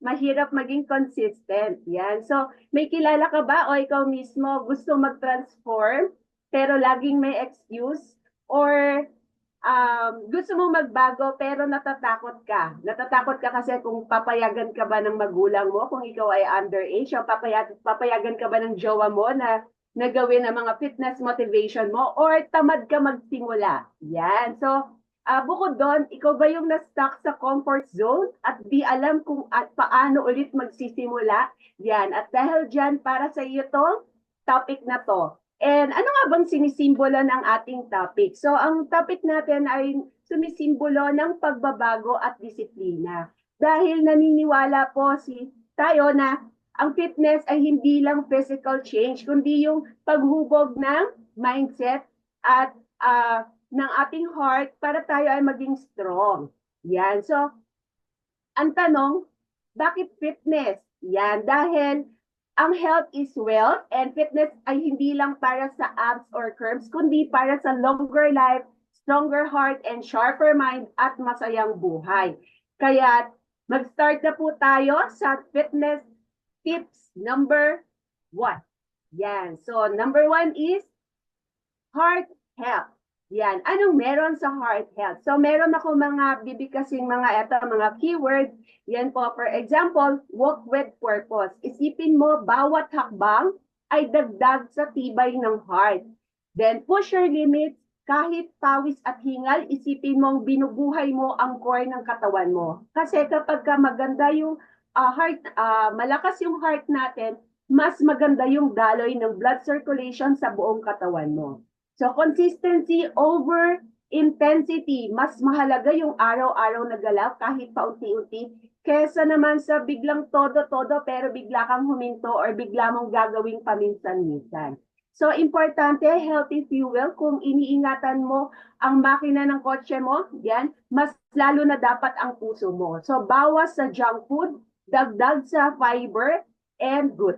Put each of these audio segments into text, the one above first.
mahirap maging consistent. Yan. So, may kilala ka ba o ikaw mismo gusto mag-transform pero laging may excuse? Or gusto mo magbago pero natatakot ka? Natatakot ka kasi kung papayagan ka ba ng magulang mo kung ikaw ay underage o papayagan ka ba ng jowa mo na nagawin ang mga fitness motivation mo or tamad ka magsimula? Yan. So, bukod doon, ikaw ba yung na-stuck sa comfort zone at di alam kung at paano ulit magsisimula? Yan. At dahil dyan, para sa iyo tong topic na to. And ano nga bang sinisimbolo ng ating topic? So, ang topic natin ay sumisimbolo ng pagbabago at disiplina. Dahil naniniwala po tayo na ang fitness ay hindi lang physical change, kundi yung paghubog ng mindset at ng ating heart para tayo ay maging strong. Yan. So, ang tanong, bakit fitness? Yan. Dahil ang health is wealth and fitness ay hindi lang para sa abs or curves, kundi para sa longer life, stronger heart, and sharper mind at masayang buhay. Kaya mag-start na po tayo sa fitness tips number 1. Yan. So, number 1 is heart health. Yan. Anong meron sa heart health? So, meron ako mga bibigkasing mga keyword. Yan po, for example, walk with purpose. Isipin mo, bawat hakbang ay dagdag sa tibay ng heart. Then, push your limits. Kahit pawis at hingal, isipin mong binubuhay mo ang core ng katawan mo. Kasi kapag maganda yung malakas yung heart natin, mas maganda yung daloy ng blood circulation sa buong katawan mo. So, consistency over intensity. Mas mahalaga yung araw-araw na galaw kahit paunti-unti kesa naman sa biglang todo-todo pero bigla kang huminto or bigla mong gagawing paminsan-minsan. So, importante, healthy fuel. Kung iniingatan mo ang makina ng kotse mo, yan, mas lalo na dapat ang puso mo. So, bawas sa junk food, dagdag sa fiber, and good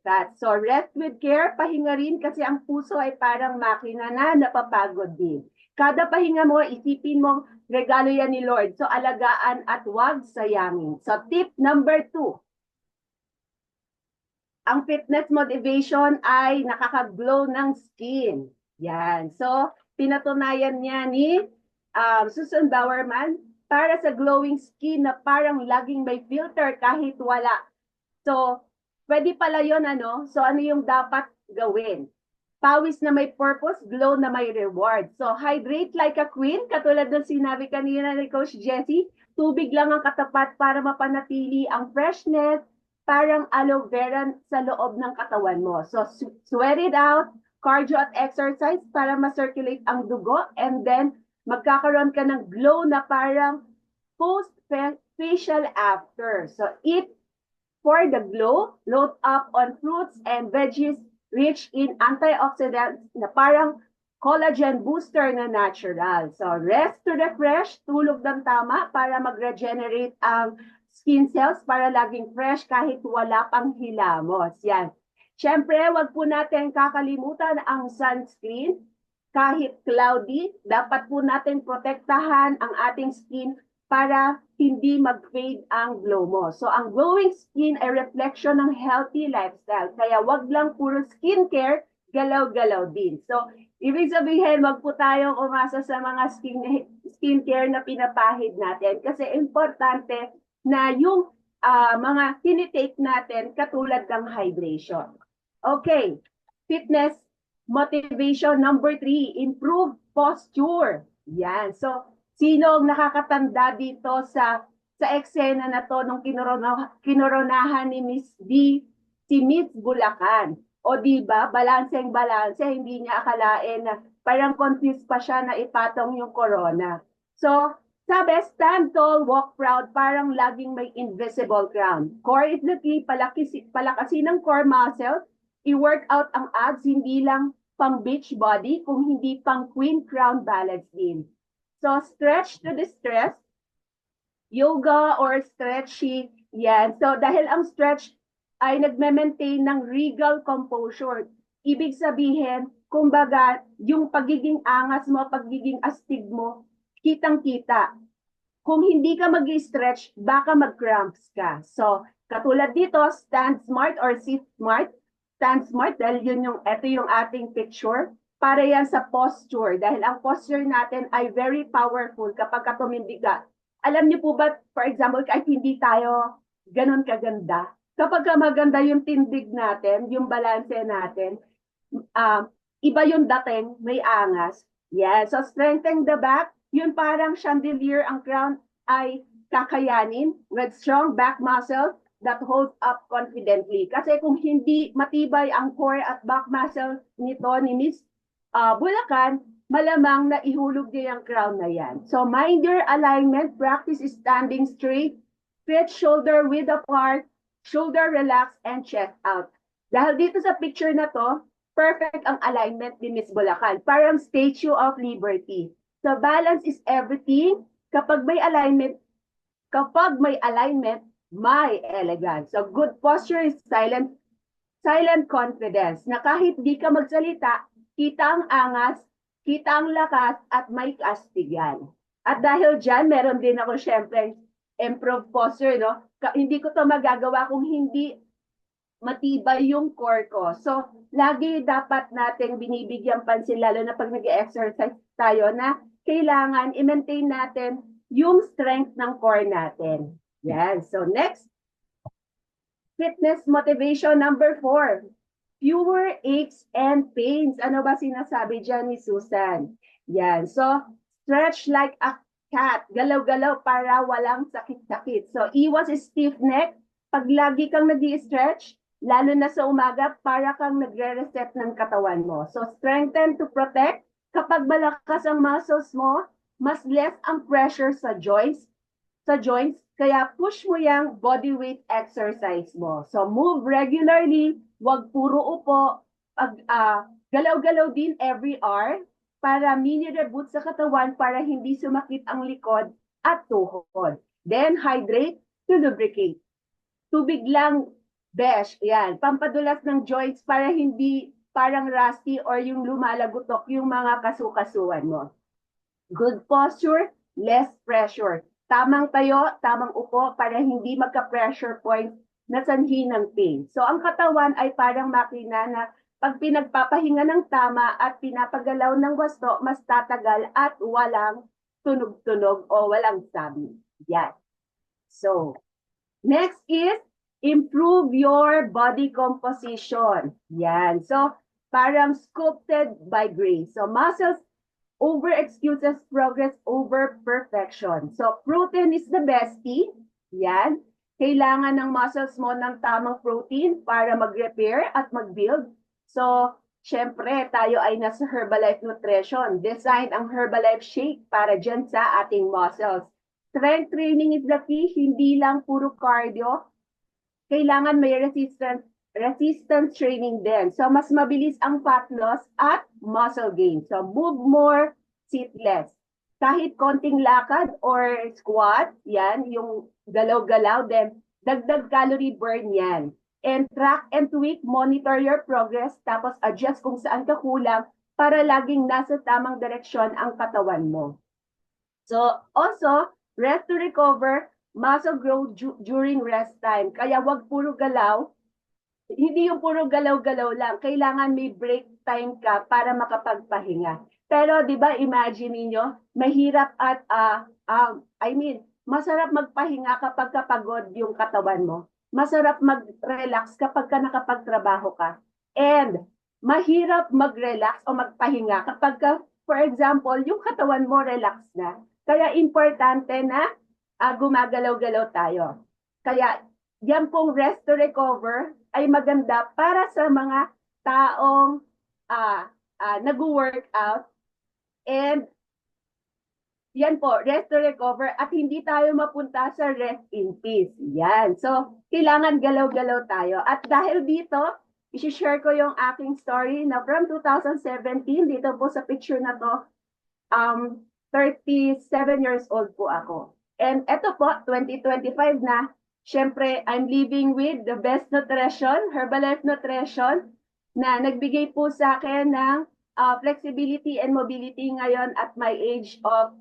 fat. So rest with care, pahinga rin kasi ang puso ay parang makina na napapagod din. Kada pahinga mo, isipin mo, regalo yan ni Lord. So alagaan at wag sayangin. So tip number 2. Ang fitness motivation ay nakaka-glow ng skin. Yan. So pinatunayan niya ni Susan Bowerman para sa glowing skin na parang laging may filter kahit wala. So, pwede pala yun, ano? So, ano yung dapat gawin? Pawis na may purpose, glow na may reward. So, hydrate like a queen, katulad ng sinabi kanina ni Coach Jessie, tubig lang ang katapat para mapanatili ang freshness, parang aloe vera sa loob ng katawan mo. So, sweat it out, cardio at exercise para ma-circulate ang dugo, and then magkakaroon ka ng glow na parang post-facial after. So, eat for the glow, load up on fruits and veggies rich in antioxidants na parang collagen booster na natural. So rest to refresh, tulog ng tama para mag-regenerate ang skin cells para laging fresh kahit wala pang hilamos. Yan. Siyempre, wag po natin kakalimutan ang sunscreen. Kahit cloudy, dapat po natin protektahan ang ating skin para hindi mag-fade ang glow mo. So, ang glowing skin ay reflection ng healthy lifestyle. Kaya wag lang puro skincare, galaw-galaw din. So, ibig sabihin, wag po tayong umasa sa mga skincare na pinapahid natin. Kasi importante na yung mga tinitake natin katulad ng hydration. Okay, fitness motivation number 3, improve posture. Yan. So, sino ang nakakatanda dito sa eksena na to nung kinoronahan ni Miss D, si Miss Bulacan? O di ba, balanseng balanse, hindi niya akalain na parang confused pa siya na ipatong yung corona. So, sabi, stand tall, walk proud, parang laging may invisible crown. Core is the key, palakasin ng core muscle, i-work out ang abs, hindi lang pang beach body, kung hindi pang queen crown balance din. So, stretch to the stress, yoga or stretching, yan. So, dahil ang stretch ay nagme-maintain ng regal composure. Ibig sabihin, kumbaga, yung pagiging angas mo, pagiging astig mo, kitang-kita. kung hindi ka mag-stretch, baka mag-cramps ka. So, katulad dito, stand smart or sit smart. Stand smart dahil ito yung ating picture. Para yan sa posture. Dahil ang posture natin ay very powerful kapag tumindig ka. Alam niyo po ba, for example, kahit hindi tayo ganun kaganda, kapag maganda yung tindig natin, yung balanse natin, iba yung dating, may angas. Yeah, so strengthen the back, yun parang chandelier, ang crown ay kakayanin with strong back muscle that holds up confidently. Kasi kung hindi matibay ang core at back muscle nito ni Miss Bulacan, malamang na ihulog niya yung crown na yan. So mind your alignment, practice standing straight, feet shoulder width apart, shoulder relax, and chest out. Dahil dito sa picture na to, perfect ang alignment ni Miss Bulacan. Parang Statue of Liberty. So balance is everything. Kapag may alignment, may elegance. So good posture is silent confidence na kahit di ka magsalita, kita ang angas, kita ang lakas, at may kastigan. At dahil dyan, meron din ako syempre improve posture, no? Hindi ko to magagawa kung hindi matibay yung core ko. So, lagi dapat nating binibigyan pansin, lalo na pag nag-exercise tayo, na kailangan i-maintain natin yung strength ng core natin. Yan. So, next. Fitness motivation number 4. Fewer aches and pains. Ano ba sinasabi dyan ni Susan? Yan. So, stretch like a cat. Galaw-galaw para walang sakit-sakit. So, iwas stiff neck. Pag lagi kang nag-i-stretch, lalo na sa umaga, para kang nagre-reset ng katawan mo. So, strengthen to protect. Kapag malakas ang muscles mo, mas less ang pressure sa joints, kaya push mo yung body weight exercise mo. So move regularly, wag puro upo, galaw-galaw din every hour para mini reboot sa katawan para hindi sumakit ang likod at tuhod. Then hydrate to lubricate. Tubig lang, besh, yan, pampadulas ng joints para hindi parang rusty or yung lumalagutok yung mga kasukasuan mo. Good posture, less pressure. Tamang tayo, tamang upo para hindi magka-pressure point na sanhi ng pain. So ang katawan ay parang makina na pag pinagpapahinga ng tama at pinapagalaw ng wasto, mas tatagal at walang tunog-tunog o walang sabi. Yan. So, next is improve your body composition. Yan. So, parang sculpted by grace. So, muscles over excuses progress over perfection. So, protein is the bestie. Yan. Kailangan ng muscles mo ng tamang protein para mag-repair at mag-build. So, syempre, tayo ay nasa Herbalife Nutrition. Design ang Herbalife Shake para dyan sa ating muscles. Strength training is the key, hindi lang puro cardio. Kailangan may resistance training din. So, mas mabilis ang fat loss at muscle gain. So, move more, sit less. Kahit konting lakad or squat, yan, yung galaw-galaw, then dagdag calorie burn yan. And track and tweak, monitor your progress, tapos adjust kung saan ka kulang para laging nasa tamang direksyon ang katawan mo. So, also, rest to recover, muscle growth during rest time. Kaya wag puro galaw, hindi yung puro galaw-galaw lang. Kailangan may break time ka para makapagpahinga. Pero 'di ba, imagine niyo, mahirap at masarap magpahinga kapag pagod yung katawan mo. Masarap mag-relax kapag ka nakapagtrabaho ka. And mahirap mag-relax o magpahinga kapag ka, for example, yung katawan mo relax na. Kaya importante na gumagalaw-galaw tayo. Kaya yan pong rest to recover ay maganda para sa mga taong nag-workout. And yan po, rest to recover at hindi tayo mapunta sa rest in peace. Yan. So, kailangan galaw-galaw tayo. At dahil dito, i-share ko yung aking story na from 2017, dito po sa picture na to, 37 years old po ako. And eto po, 2025 na, syempre, I'm living with the best nutrition, Herbalife Nutrition, na nagbigay po sa akin ng flexibility and mobility ngayon at my age of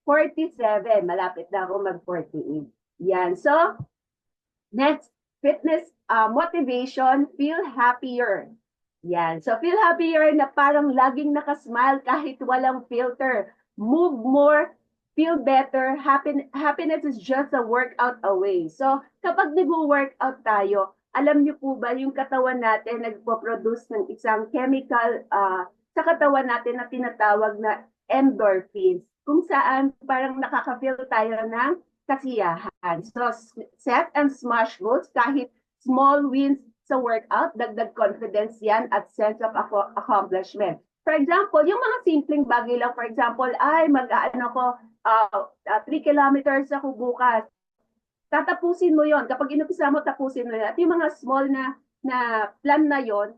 47. Malapit na ako mag-48. Yan. So, next, fitness motivation, feel happier. Yan. So, feel happier na parang laging nakasmile kahit walang filter. Move more, feel better. Happiness is just a workout away. So, kapag nag-workout tayo, alam niyo po ba yung katawan natin nagpo-produce ng isang chemical sa katawan natin na tinatawag na endorphins, kung saan parang nakaka-feel tayo ng kasiyahan. So, set and smash goals, kahit small wins sa workout, dagdag confidence yan at sense of accomplishment. For example, yung mga simpleng bagay lang, for example, ay mag-ano ko, 3 kilometers ako bukas. Tatapusin mo yon. Kapag inumpisa mo, tapusin mo yan. At yung mga small na plan na yon,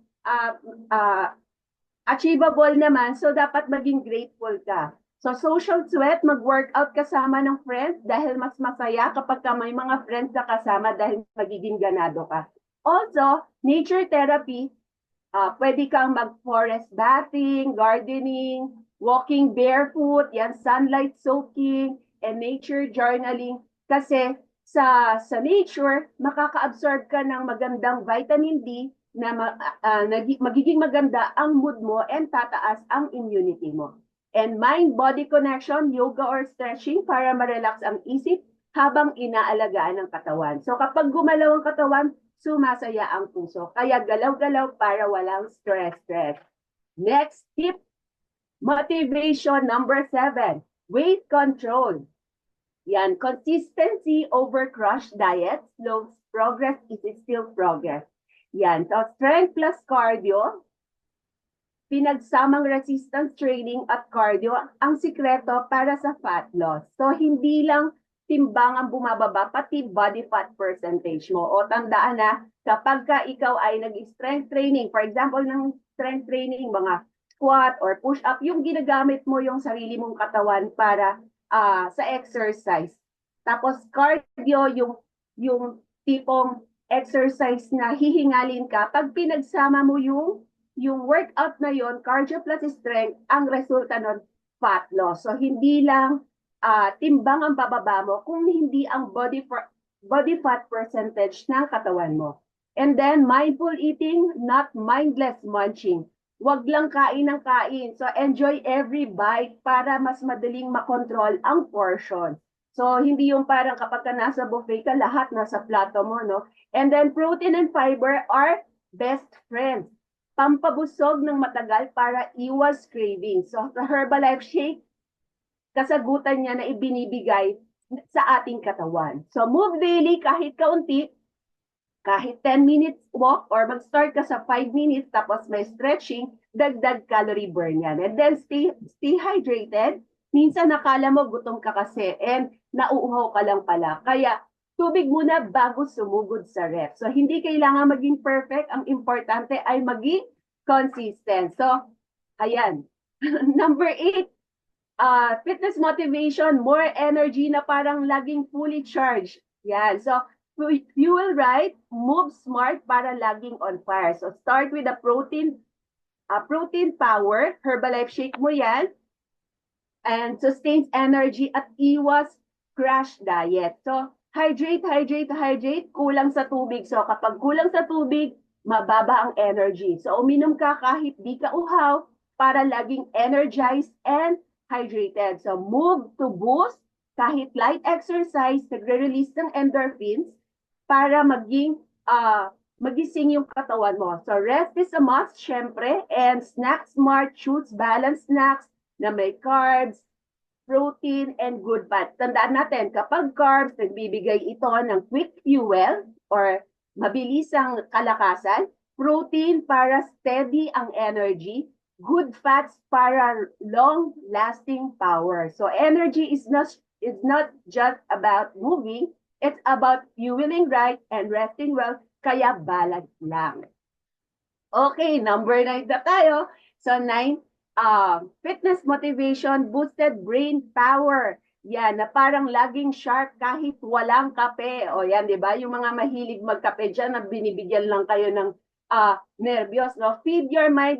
achievable naman, so dapat maging grateful ka. So social sweat, mag-workout kasama ng friends dahil mas masaya kapag ka may mga friends na kasama dahil magiging ganado ka. Also, nature therapy, pwede kang mag-forest bathing, gardening, walking barefoot, yan, sunlight soaking, and nature journaling. Kasi sa nature, makaka-absorb ka ng magandang vitamin D na magiging maganda ang mood mo and tataas ang immunity mo. And mind-body connection, yoga or stretching para ma-relax ang isip habang inaalagaan ng katawan. So kapag gumalaw ang katawan, sumasaya ang puso. Kaya galaw-galaw para walang stress. Next tip, motivation number 7, weight control. Yan, consistency over crush diet, slow progress is still progress. Yan, so strength plus cardio, pinagsamang resistance training at cardio, ang sikreto para sa fat loss. So hindi lang timbang ang bumababa, pati body fat percentage mo. O tandaan na, kapag ka ikaw ay nag-strength training, for example, ng strength training, mga squat or push-up, yung ginagamit mo yung sarili mong katawan para sa exercise. Tapos cardio, yung tipong exercise na hihingalin ka, pag pinagsama mo yung workout na yon, cardio plus strength, ang resulta nun, fat loss. So hindi lang timbang ang bababa mo kung hindi ang body fat percentage ng katawan mo. And then mindful eating, not mindless munching. Wag lang kain ng kain. So enjoy every bite para mas madaling makontrol ang portion. So hindi yung parang kapag ka nasa buffet ka, lahat nasa plato mo, no? And then protein and fiber are best friends. Pampabusog ng matagal para iwas craving. So sa Herbalife Shake, kasagutan niya na ibinibigay sa ating katawan. So move daily kahit kaunti, kahit 10 minutes walk or mag-start ka sa 5 minutes tapos may stretching, dagdag calorie burn yan. And then stay hydrated. Minsan nakala mo gutom ka kasi and nauuhaw ka lang pala. Kaya tubig muna bago sumugod sa rep. So hindi kailangan maging perfect. Ang importante ay maging consistent. So, ayan. Number 8, fitness motivation, more energy na parang laging fully charged. Yan. So, fuel right, move smart para laging on fire. So, start with a protein power, Herbalife Shake mo yan, and sustains energy at iwas crash diet. So, hydrate, kulang sa tubig. So, kapag kulang sa tubig, mababa ang energy. So, uminom ka kahit di ka uhaw para laging energized and hydrated. So, move to boost, kahit light exercise, nagre-release ng endorphins para magising yung katawan mo. So, rest is a must, syempre, and snack smart, choose balanced snacks na may carbs, protein, and good fat. Tandaan natin, kapag carbs, nagbibigay ito ng quick fuel or mabilisang kalakasan, protein para steady ang energy, good fats para long-lasting power. So energy is not just about moving, it's about fueling right and resting well, kaya balance lang. Okay, number 9 na tayo. So 9, fitness motivation, boosted brain power. Yan, na parang laging sharp kahit walang kape. O yan, di ba? Yung mga mahilig magkape dyan, na binibigyan lang kayo ng nervyos. No? Feed your mind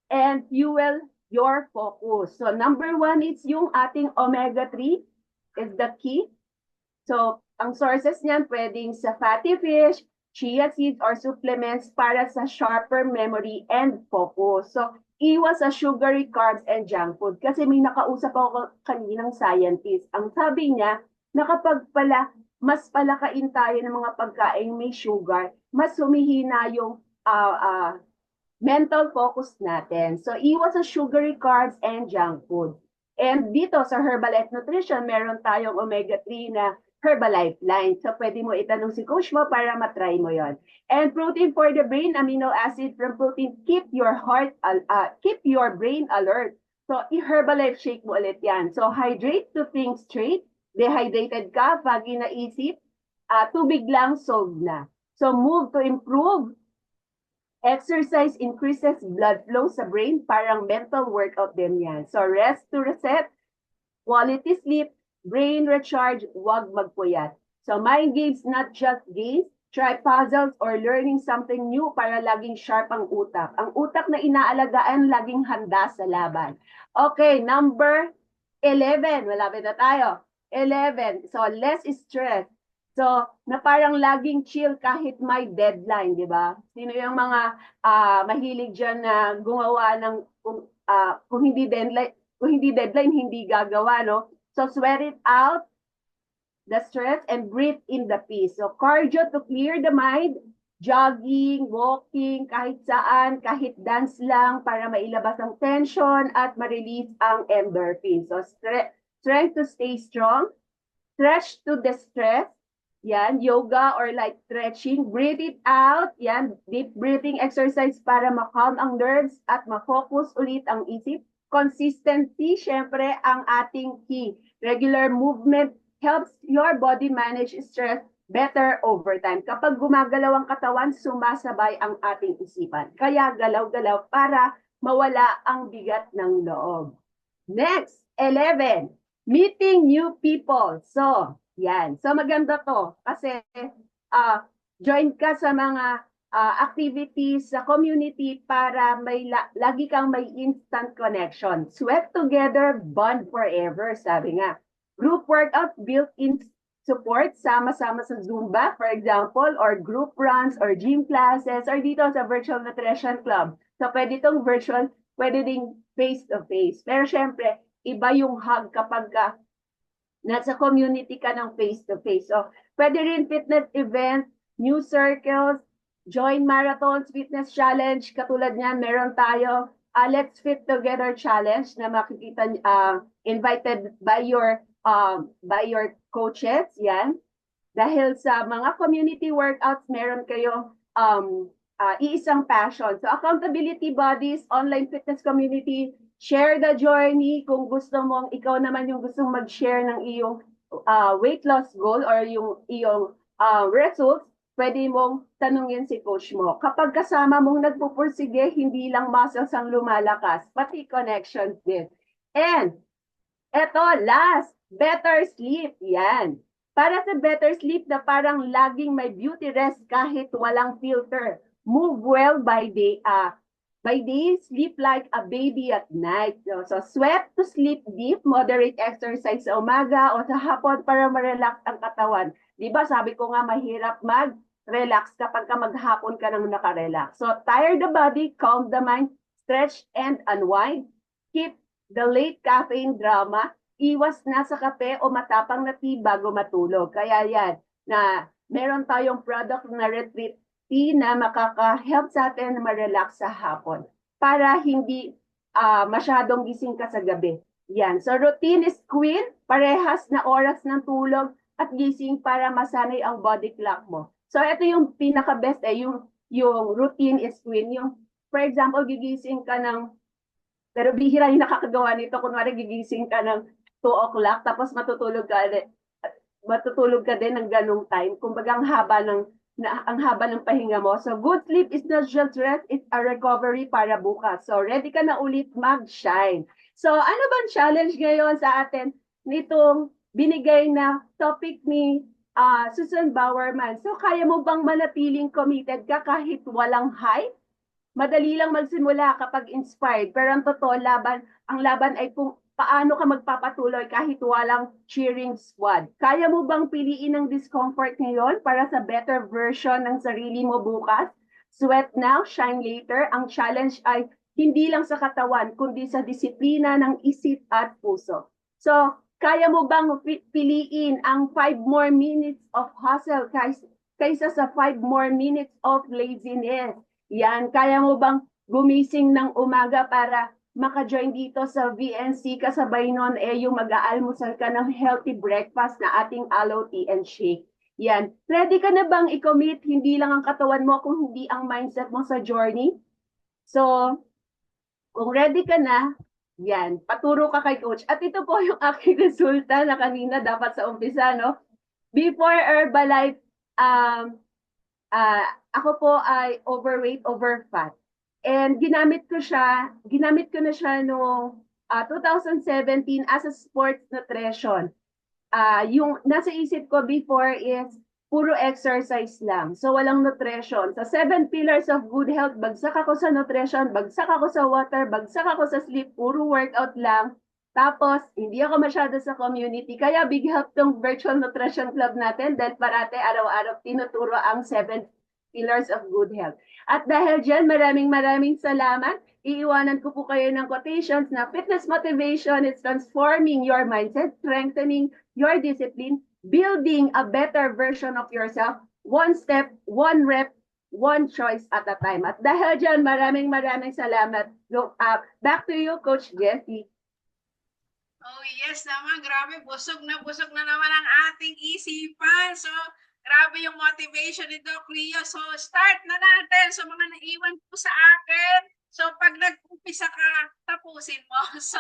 and fuel your focus. So number one is yung ating omega-3 is the key. So ang sources niyan pwedeng sa fatty fish, chia seeds, or supplements para sa sharper memory and focus. So iwas sa sugary carbs and junk food. Kasi may nakausap ako kaninang scientist. Ang sabi niya, na kapag pala mas palakain tayo ng mga pagkain may sugar, mas humihina yung mental focus natin. So, iwas sa sugary carbs and junk food. And dito sa Herbalife Nutrition, meron tayong omega-3 na Herbalife line. So, pwede mo itanong si coach mo para matry mo yon. And protein for the brain, amino acid from protein, keep your brain alert. So, i-Herbalife shake mo ulit yan. So, hydrate to think straight. Dehydrated ka, foggy na isip, tubig lang, solved na. So, move to improve. Exercise increases blood flow sa brain, parang mental workout din yan. So rest to reset, quality sleep, brain recharge, huwag magpuyat. So mind games, not just games. Try puzzles or learning something new para laging sharp ang utak. Ang utak na inaalagaan, laging handa sa laban. Okay, number 11. Malapit na tayo. 11. So less stress. So, na parang laging chill kahit may deadline, di ba? Sino yung mga mahilig dyan na gumawa ng kung hindi deadline, hindi gagawa, no? So, sweat it out, the stress, and breathe in the peace. So, cardio to clear the mind, jogging, walking, kahit saan, kahit dance lang para mailabas ang tension at ma-release ang endorphin. So, strength to stay strong, stretch to the stress. Yan, yoga or like stretching. Breathe it out. Yan, deep breathing exercise para ma-calm ang nerves at ma-focus ulit ang isip. Consistency, syempre, ang ating key. Regular movement helps your body manage stress better over time. Kapag gumagalaw ang katawan, sumasabay ang ating isipan. Kaya galaw-galaw para mawala ang bigat ng loob. Next, 11. Meeting new people. So, yan. So maganda to kasi join ka sa mga activities sa community para lagi kang may instant connection. Sweat together, bond forever, sabi nga. Group workout, built-in support, sama-sama sa Zumba, for example, or group runs, or gym classes, or dito sa Virtual Nutrition Club. So pwede itong virtual, pwede ding face-to-face. Pero syempre, iba yung hug kapag nasa community ka ng face-to-face. So, pwede rin fitness event, new circles, join marathons, fitness challenge. Katulad niyan, meron tayo Let's Fit Together challenge na makikita invited by your coaches. Yan. Dahil sa mga community workouts, meron kayo iisang passion. So, accountability bodies, online fitness community, share the journey kung gusto mong, ikaw naman yung gustong mag-share ng iyong weight loss goal or yung iyong results, pwede mong tanungin si coach mo. Kapag kasama mong nagpupursige, hindi lang muscles ang lumalakas, pati connections din. And, eto, last, better sleep. Yan. Para sa better sleep na parang laging may beauty rest kahit walang filter. Move well by day, sleep like a baby at night. So, sweat to sleep deep, moderate exercise sa umaga o sa hapon para ma-relax ang katawan. Di ba sabi ko nga mahirap mag-relax kapag ka maghapon ka nang nakarelax. So, tire the body, calm the mind, stretch and unwind. Keep the late caffeine drama. Iwas na sa kape o matapang na tea bago matulog. Kaya yan, na meron tayong product na retreat tea na makaka-help sa atin na ma-relax sa hapon para hindi masyadong gising ka sa gabi. Yan. So routine is queen, parehas na oras ng tulog at gising para masanay ang body clock mo. So ito yung pinaka-best yung routine is queen. Yung, for example, gigising ka ng, pero bihira yung nakakagawa nito, kunwari gigising ka ng 2 o'clock tapos matutulog ka din ng ganong time. Kumbaga ang haba ng pahinga mo. So good sleep is not just rest, it's a recovery para bukas. So ready ka na ulit mag-shine. So ano bang challenge ngayon sa atin nitong binigay na topic ni Susan Bowerman? So kaya mo bang manatiling committed ka kahit walang hype? madali lang magsimula kapag inspired. Pero ang totoo, ang laban ay kung paano ka magpapatuloy kahit walang cheering squad. Kaya mo bang piliin ang discomfort ngayon para sa better version ng sarili mo bukas? Sweat now, shine later. Ang challenge ay hindi lang sa katawan, kundi sa disiplina ng isip at puso. So, kaya mo bang piliin ang 5 more minutes of hustle kaysa sa 5 more minutes of laziness? Yan, kaya mo bang gumising ng umaga para maka-join dito sa VNC kasabay nun yung mag-aalmusal ka ng healthy breakfast na ating aloe tea and shake. Yan. Ready ka na bang i-commit hindi lang ang katawan mo kung hindi ang mindset mo sa journey? So, kung ready ka na, yan, paturo ka kay coach. At ito po yung aking resulta na kanina dapat sa umpisa, no? Before Herbalife, um, ako po ay overweight, overfat. And ginamit ko na siya noong 2017 as a sports nutrition. Yung nasa isip ko before is puro exercise lang. So walang nutrition. Sa 7 pillars of good health, bagsak ako sa nutrition, bagsak ako sa water, bagsak ako sa sleep, puro workout lang. Tapos, hindi ako masyado sa community. Kaya big help tong virtual nutrition club natin dahil parate araw-araw tinuturo ang 7 pillars of good health. At dahil dyan, maraming salamat. Iiwanan ko po kayo ng quotations na fitness motivation is transforming your mindset, strengthening your discipline, building a better version of yourself, one step, one rep, one choice at a time. At dahil dyan, maraming salamat. Back to you, Coach Jessie. Oh yes naman, grabe, busog na naman ang ating isipan. So, grabe yung motivation ni Doc Rio. So, start na natin. So, mga naiwan po sa akin. So, pag nag-umpisa ka, tapusin mo. So,